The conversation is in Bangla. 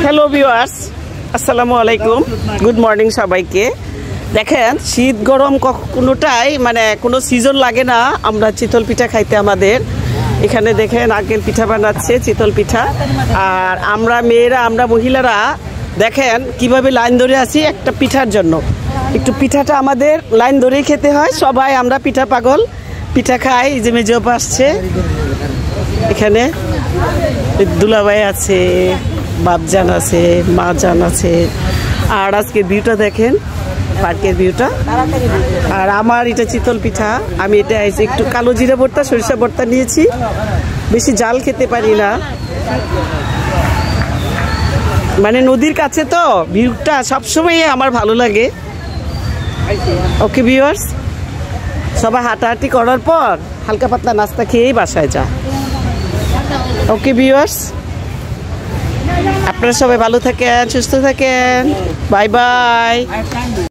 হ্যালো ভিউয়ার্স, আসসালামু আলাইকুম, গুড মর্নিং সবাইকে। দেখেন, শীত গরম কোনোটাই মানে কোনো সিজন লাগে না আমরা চিতল পিঠা খাইতে। আমাদের এখানে দেখেন আঙ্কেল পিঠা বানাচ্ছে, চিতল পিঠা। আর আমরা মেয়েরা, আমরা মহিলারা দেখেন কিভাবে লাইন ধরে আছি একটা পিঠার জন্য। একটু পিঠাটা আমাদের লাইন ধরেই খেতে হয়। সবাই আমরা পিঠা পাগল, পিঠা খাই। এই যে মেজো আসছে, এখানে দুলাভাই আছে, বাপজান আছে, মা জান আছে। আর আজকে ভিউটা দেখেন, পার্কের ভিউটা। আর আমার এটা চিতল পিঠা। আমি এটা একটু কালো জিরা ভর্তা, সরিষা ভর্তা নিয়েছি। বেশি জাল খেতে পারি না, মানে নদীর কাছে তো ভিউটা সবসময় আমার ভালো লাগে। ওকে ভিউয়ার্স, সবাই হাঁটাহাঁটি করার পর হালকা পাতলা নাস্তা খেয়েই বাসায় যা। ওকে ভিউয়ার্স, আপনারা সবাই ভালো থাকেন, সুস্থ থাকেন। Bye bye.